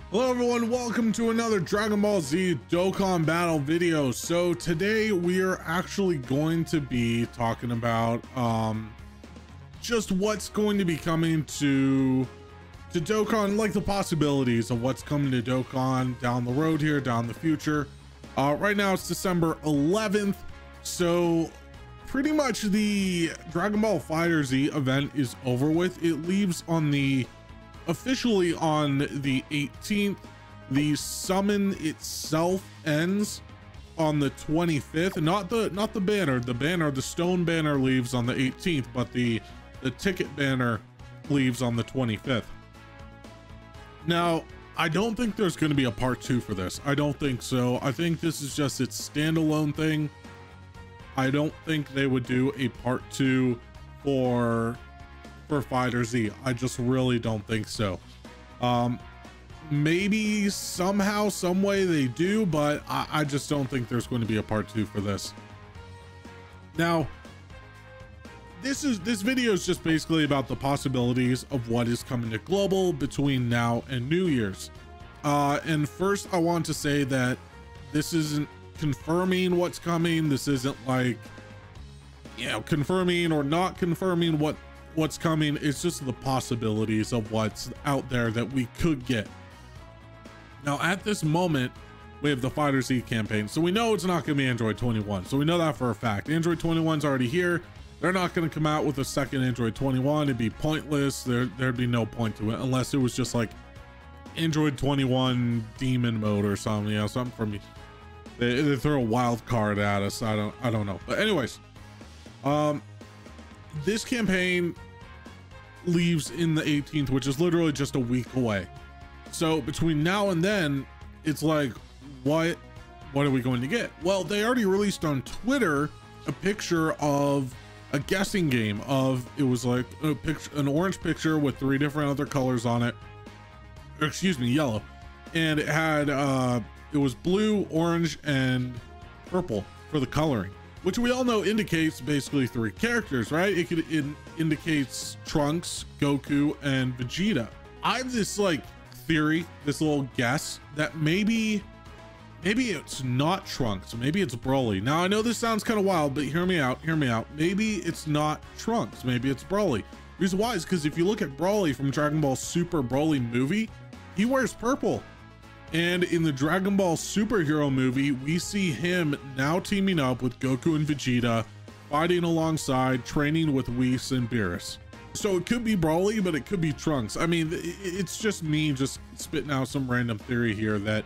Hello everyone, welcome to another Dragon Ball Z Dokkan battle video. So today we are actually going to be talking about just what's going to be coming to Dokkan, like the possibilities of what's coming to Dokkan down the road here, down the future. Right now it's December 11th, so pretty much the Dragon Ball FighterZ event is over with. It leaves on the officially on the 18th. The summon itself ends on the 25th. Not the banner. The stone banner leaves on the 18th, but the ticket banner leaves on the 25th. Now, I don't think there's going to be a part 2 for this. I don't think so. I think this is just its standalone thing. I don't think they would do a part 2 for FighterZ. I just really don't think so. Maybe somehow, some way they do, but I just don't think there's going to be a part 2 for this. Now, this video is just basically about the possibilities of what is coming to global between now and New Year's. And first I want to say that this isn't confirming what's coming. This isn't like, you know, confirming or not confirming what's coming. It's just the possibilities of what's out there that we could get. Now at this moment we have the FighterZ campaign, so we know it's not going to be Android 21, so we know that for a fact. Android 21's already here. They're not going to come out with a second Android 21. It'd be pointless. There'd be no point to it unless it was just like Android 21 demon mode or something, you know, something for me. They throw a wild card at us. I don't know, but anyways, this campaign leaves in the 18th, which is literally just a week away. So between now and then, it's like, what are we going to get? Well, they already released on Twitter a picture of a guessing game of, it was like a picture, an orange picture with 3 different other colors on it, or excuse me, yellow, and it had it was blue, orange, and purple for the coloring, which we all know indicates basically 3 characters, right? It indicates Trunks, Goku, and Vegeta. I have this like theory, this little guess that maybe it's not Trunks, maybe it's Broly. Now I know this sounds kind of wild, but hear me out. Maybe it's not Trunks, maybe it's Broly. Reason why is because if you look at Broly from Dragon Ball Super Broly movie, he wears purple. And in the Dragon Ball Superhero movie, we see him now teaming up with Goku and Vegeta, fighting alongside, training with Whis and Beerus. So it could be Broly, but it could be Trunks. I mean, it's just me just spitting out some random theory here that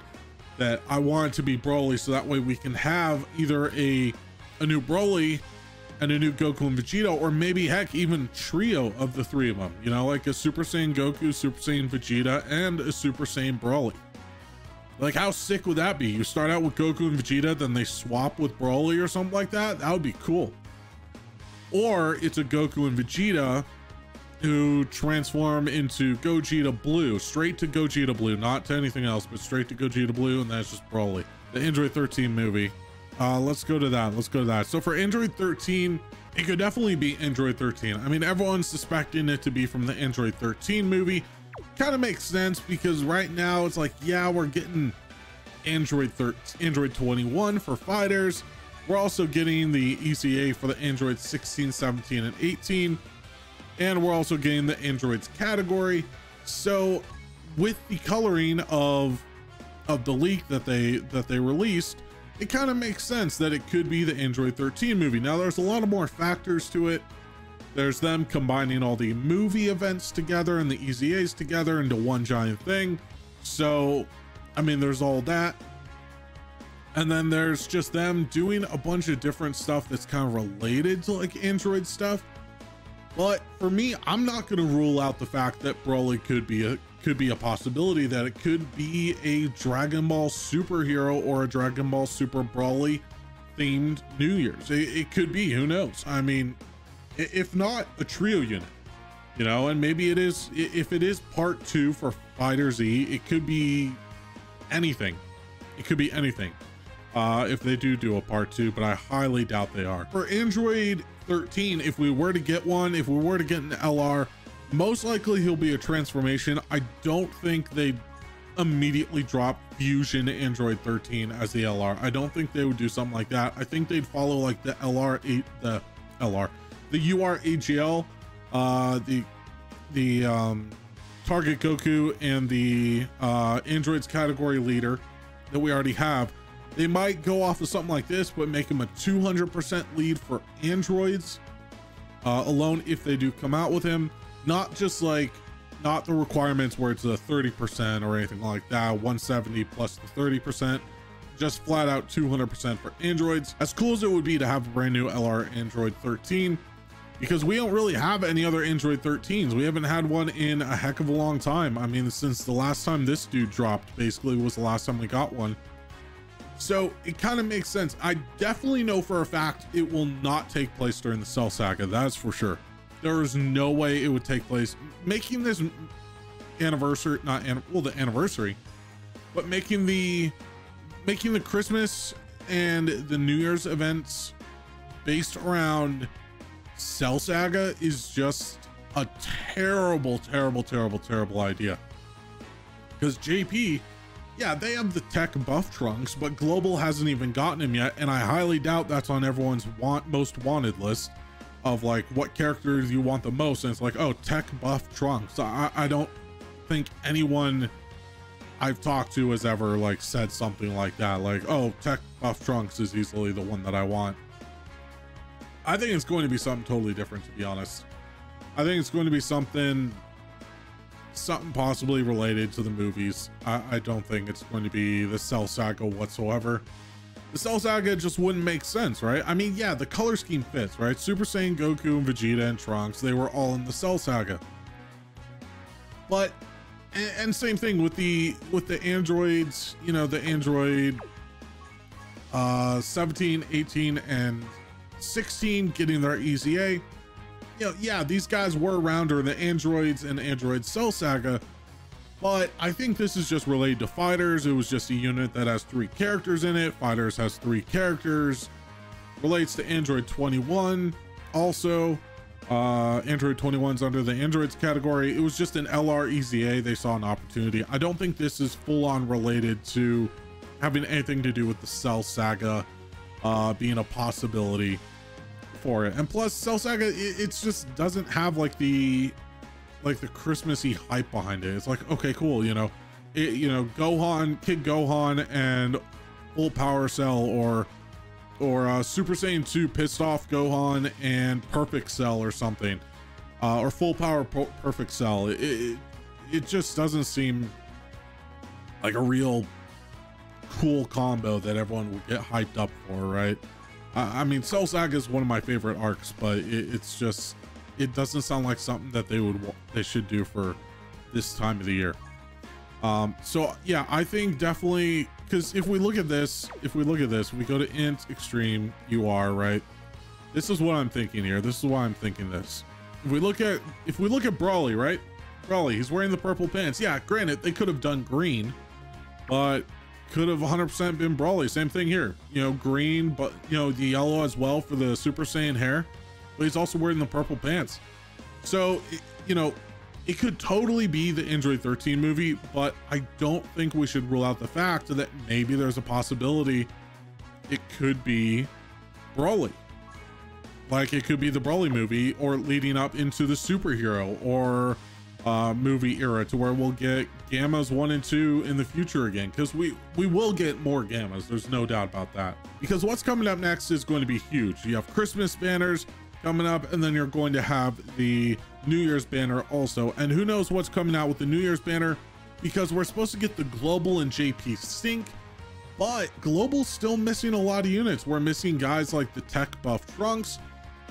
I want it to be Broly, so that way we can have either a new Broly and a new Goku and Vegeta, or maybe heck, even trio of the 3 of them, you know, like a Super Saiyan Goku, Super Saiyan Vegeta, and a Super Saiyan Broly. Like, how sick would that be? You start out with Goku and Vegeta, then they swap with Broly or something like that. That would be cool. Or it's a Goku and Vegeta who transform into Gogeta Blue, straight to Gogeta Blue, not to anything else, but straight to Gogeta Blue, and that's just Broly. The Android 13 movie. Let's go to that. So for Android 13, it could definitely be Android 13. I mean, everyone's suspecting it to be from the Android 13 movie. Kind of makes sense because right now it's like, yeah, we're getting Android 21 for fighters. We're also getting the ECA for the Android 16, 17, and 18. And we're also getting the Androids category. So with the coloring of the leak that they released, it kind of makes sense that it could be the Android 13 movie. Now there's a lot of more factors to it. There's them combining all the movie events together and the EZAs together into one giant thing. So, I mean, there's all that. And then there's just them doing a bunch of different stuff that's kind of related to like Android stuff. But for me, I'm not going to rule out the fact that Broly could be a possibility, that it could be a Dragon Ball superhero or a Dragon Ball Super Broly themed New Year's. It could be, who knows? I mean, if not a trio unit, you know, and maybe it is, if it is part 2 for FighterZ, it could be anything. It could be anything if they do a part 2, but I highly doubt they are. For Android 13, if we were to get one, if we were to get an LR, most likely he'll be a transformation. I don't think they immediately drop Fusion Android 13 as the LR. I don't think they would do something like that. I think they'd follow like the the UR AGL, the Target Goku and the Androids category leader that we already have. They might go off of something like this, but make him a 200% lead for Androids alone if they do come out with him. Not just like, not the requirements where it's a 30% or anything like that, 170 plus the 30%, just flat out 200% for Androids. As cool as it would be to have a brand new LR Android 13, because we don't really have any other Android 13s. We haven't had one in a heck of a long time. I mean, since the last time this dude dropped, basically was the last time we got one. So it kind of makes sense. I definitely know for a fact it will not take place during the Cell Saga. That's for sure. There is no way it would take place. Making this anniversary, the anniversary, but making the Christmas and the New Year's events based around Cell Saga is just a terrible idea. Because JP, yeah, they have the tech buff Trunks, but Global hasn't even gotten him yet, and I highly doubt that's on everyone's most wanted list of like what characters you want the most. And it's like, oh, tech buff Trunks. I don't think anyone I've talked to has ever like said something like that, like, oh, tech buff Trunks is easily the one that I want. I think it's going to be something totally different, to be honest. I think it's going to be something possibly related to the movies. I don't think it's going to be the Cell Saga whatsoever. The Cell Saga just wouldn't make sense, right? I mean, yeah, the color scheme fits, right? Super Saiyan Goku and Vegeta and Trunks, they were all in the Cell Saga. But, and same thing with the androids, you know, the Android 17, 18, and 16 getting their EZA. You know, yeah, these guys were around during the Androids and Android Cell Saga, but I think this is just related to Fighters. It was just a unit that has 3 characters in it. Fighters has 3 characters. Relates to Android 21 also. Android 21's under the Androids category. It was just an LR EZA. They saw an opportunity. I don't think this is full on related to having anything to do with the Cell Saga being a possibility for it. And plus, Cell Saga, it just doesn't have like the Christmassy hype behind it. It's like, okay, cool, you know, Gohan, Kid Gohan and full power Cell, or Super Saiyan 2 pissed off Gohan and perfect Cell or something, or full power perfect Cell. It just doesn't seem like a real cool combo that everyone would get hyped up for, right? I mean, Cell Saga is one of my favorite arcs, but it's just, it doesn't sound like something that they should do for this time of the year. So yeah, I think definitely, because if we look at this, we go to int extreme UR, right? This is what I'm thinking here. This is why I'm thinking this. If we look at Brawly, right? Brawly, he's wearing the purple pants. Yeah, granted, they could have done green, but could have 100% been Brawly. Same thing here, you know, green, but you know, the yellow as well for the Super Saiyan hair, but he's also wearing the purple pants. So, you know, it could totally be the Android 13 movie, but I don't think we should rule out the fact that maybe there's a possibility it could be Brawly. Like, it could be the Brawly movie, or leading up into the superhero or movie era, to where we'll get Gammas 1 and 2 in the future again, because we will get more Gammas. There's no doubt about that, because what's coming up next is going to be huge. You have Christmas banners coming up, and then you're going to have the New Year's banner also, and who knows what's coming out with the New Year's banner, because we're supposed to get the Global and JP sync, but Global's still missing a lot of units. We're missing guys like the tech buff Trunks,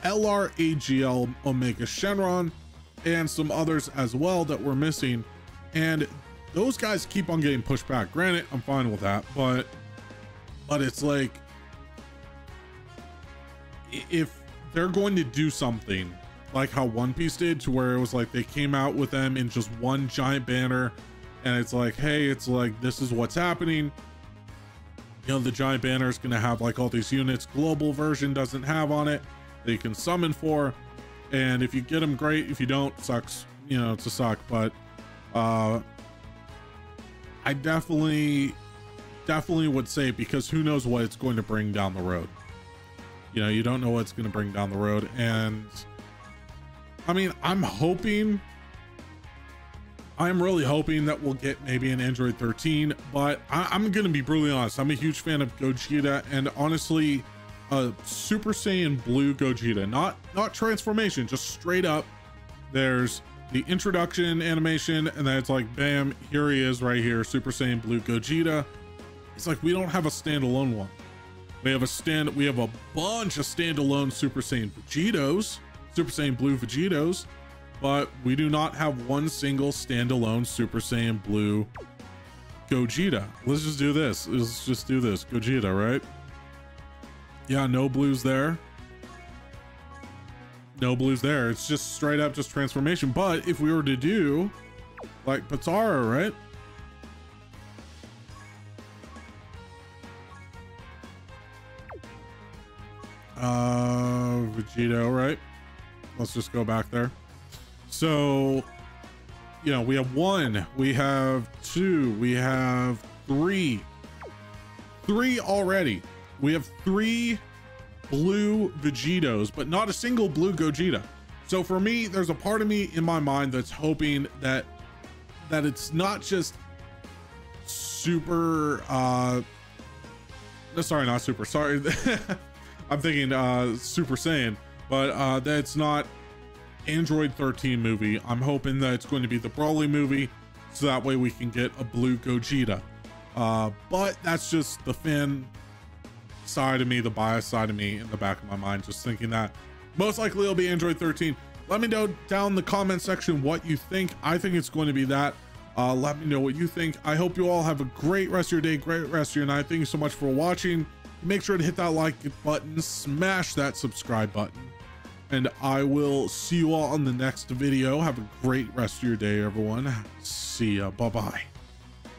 LR AGL Omega Shenron, and some others as well that we're missing, and those guys keep on getting pushed back. Granted, I'm fine with that, but it's like, if they're going to do something like how One Piece did, to where it was like they came out with them in just one giant banner, and it's like, hey, it's like, this is what's happening, you know, the giant banner is going to have like all these units Global version doesn't have on it that you can summon for, and if you get them, great. If you don't, sucks, you know, it's a suck. But I definitely would say, because who knows what it's going to bring down the road. You know, you don't know what it's going to bring down the road. And I mean, I'm really hoping that we'll get maybe an Android 13, but I'm going to be brutally honest. I'm a huge fan of Gogeta, and honestly, Super Saiyan Blue Gogeta, not transformation, just straight up. There's the introduction animation, and then it's like, bam, here he is right here, Super Saiyan Blue Gogeta. It's like, we don't have a standalone one. We have a bunch of standalone Super Saiyan Vegetos, Super Saiyan Blue Vegetos, but we do not have one single standalone Super Saiyan Blue Gogeta. Let's just do this. Let's just do this. Gogeta, right? Yeah, no blues there. No blues there. It's just straight up just transformation. But if we were to do like Patara, right? Vegeto, right? Let's just go back there. So, you know, we have 1, we have 2, we have 3 already. We have 3 blue Vegetos, but not a single blue Gogeta. So for me, there's a part of me in my mind that's hoping that it's not just super, sorry, not super, sorry. I'm thinking Super Saiyan, but that it's not Android 13 movie. I'm hoping that it's going to be the Broly movie, so that way we can get a blue Gogeta. But that's just the fan side of me, the bias side of me in the back of my mind, just thinking that most likely it'll be Android 13. Let me know down in the comment section what you think. I think it's going to be that. Let me know what you think. I hope you all have a great rest of your day, great rest of your night. Thank you so much for watching. Make sure to hit that like button, smash that subscribe button, and I will see you all on the next video. Have a great rest of your day, everyone. See ya. Bye-bye.